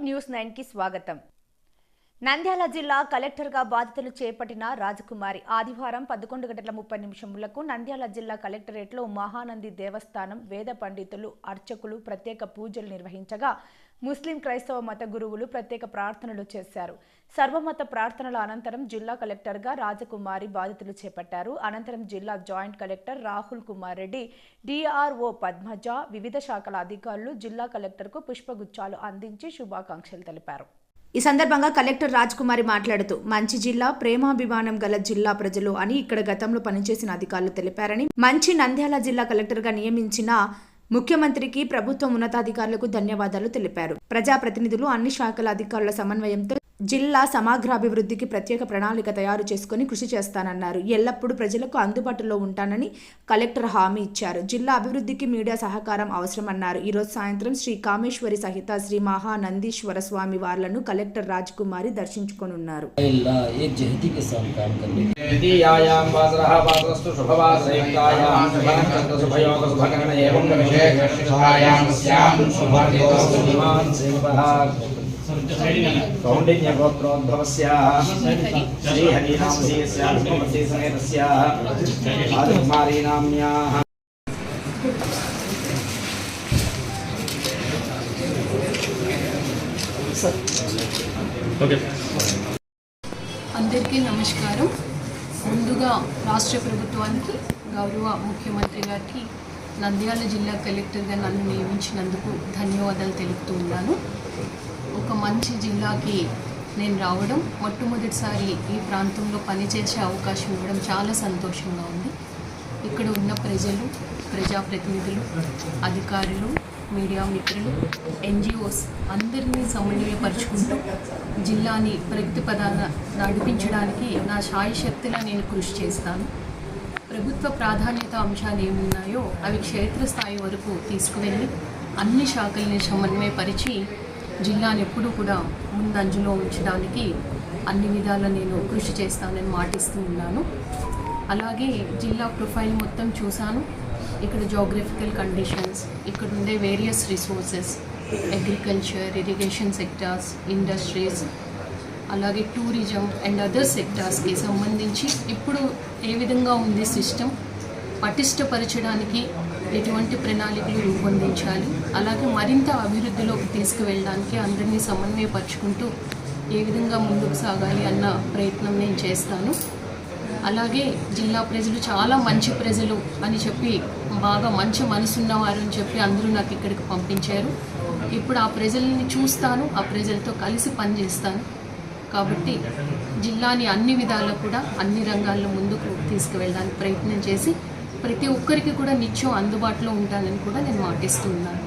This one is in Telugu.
న్యూస్ 9 కి స్వాగతం. నంద్యాల జిల్లా కలెక్టర్గా బాధ్యతలు చేపట్టిన రాజకుమారి ఆదివారం 11:30 నంద్యాల జిల్లా కలెక్టరేట్లో మహానంది దేవస్థానం వేద పండితులు, అర్చకులు ప్రత్యేక పూజలు నిర్వహించగా ముస్లిం క్రైస్తవ మత గురువులు ప్రత్యేక ప్రార్థనలు చేశారు. సర్వమత ప్రార్థనల అనంతరం జిల్లా కలెక్టర్గా రాజకుమారి బాధ్యతలు చేపట్టారు. అనంతరం జిల్లా joint collector Rahul Kumar Reddy, DRO Padmaja, వివిధ శాఖల అధికారులు జిల్లా కలెక్టర్కు పుష్పగుచ్చాలు అందించి శుభాకాంక్షలు తెలిపారు. ఈ సందర్భంగా కలెక్టర్ రాజకుమారి మాట్లాడుతూ మంచి జిల్లా, ప్రేమాభిమానం గల జిల్లా ప్రజలు అని ఇక్కడ గతంలో పనిచేసిన అధికారులు తెలిపారని, మంచి నంద్యాల జిల్లా కలెక్టర్గా నియమించిన ముఖ్యమంత్రికి, ప్రభుత్వ ఉన్నతాధికారులకు ధన్యవాదాలు తెలిపారు. ప్రజాప్రతినిధులు, అన్ని శాఖల అధికారుల సమన్వయంతో జిల్లా సమగ్రాభివృద్ధికి ప్రత్యేక ప్రణాళిక తయారు చేసుకుని కృషి చేస్తానన్నారు. ఎల్లప్పుడూ ప్రజలకు అందుబాటులో ఉంటానని కలెక్టర్ హామీ ఇచ్చారు. జిల్లా అభివృద్ధికి మీడియా సహకారం అవసరమన్నారు. ఈరోజు సాయంత్రం శ్రీ కామేశ్వరి సహిత శ్రీ మహానందీశ్వర స్వామి వార్లను కలెక్టర్ రాజకుమారి దర్శించుకోనున్నారు. कौंडिन्य गोत्रोद्भवस्याः श्रीहरिनामधेयस्याः समेतस्याः राजकुमारी नाम्याः అందరికీ నమస్కారం. ముందుగా రాష్ట్ర ప్రభుత్వానికి, గౌరవ ముఖ్యమంత్రి గారికి నంద్యాల జిల్లా కలెక్టర్గా నన్ను నియమించినందుకు ధన్యవాదాలు తెలుపుతూ ఉన్నాను. ఒక మంచి జిల్లాకి నేను రావడం, మొట్టమొదటిసారి ఈ ప్రాంతంలో పనిచేసే అవకాశం ఇవ్వడం చాలా సంతోషంగా ఉంది. ఇక్కడ ఉన్న ప్రజలు, ప్రజాప్రతినిధులు, అధికారులు, మీడియా మిత్రులు, ఎన్జిఓస్ అందరినీ సమన్వయపరుచుకుంటూ జిల్లాని ప్రగతి పదాన నడిపించడానికి నా శాయశక్తిలా నేను కృషి చేస్తాను. ప్రభుత్వ ప్రాధాన్యత అంశాలు ఏమున్నాయో అవి క్షేత్రస్థాయి వరకు తీసుకువెళ్ళి అన్ని శాఖల్ని సమన్వయపరిచి జిల్లాని ఎప్పుడూ కూడా ముందంజలో ఉంచడానికి అన్ని విధాల నేను కృషి చేస్తానని మాటిస్తూ ఉన్నాను. అలాగే జిల్లా ప్రొఫైల్ మొత్తం చూశాను. ఇక్కడ జోగ్రఫికల్ కండిషన్స్, ఇక్కడ ఉండే various resources, agriculture, irrigation sectors, industries, అలాగే టూరిజం అండ్ అదర్ సెక్టార్స్కి సంబంధించి ఇప్పుడు ఏ విధంగా ఉంది సిస్టమ్, పటిష్టపరచడానికి ఎటువంటి ప్రణాళికలు రూపొందించాలి, అలాగే మరింత అభివృద్ధిలోకి తీసుకువెళ్ళడానికి అందరినీ సమన్వయపరుచుకుంటూ ఏ విధంగా ముందుకు సాగాలి అన్న ప్రయత్నం నేను చేస్తాను. అలాగే జిల్లా ప్రజలు చాలా మంచి ప్రజలు అని చెప్పి, బాగా మంచి మనసున్నవారు అని చెప్పి అందరూ నాకు ఇక్కడికి పంపించారు. ఇప్పుడు ఆ ప్రజల్ని చూస్తాను, ఆ ప్రజలతో కలిసి పనిచేస్తాను. కాబట్టి జిల్లాని అన్ని విధాల్లో కూడా అన్ని రంగాల్లో ముందుకు తీసుకువెళ్ళడానికి ప్రయత్నం చేసి ప్రతి ఒక్కరికి కూడా నిత్యం అందుబాటులో ఉంటానని కూడా నేను మాటిస్తున్నాను.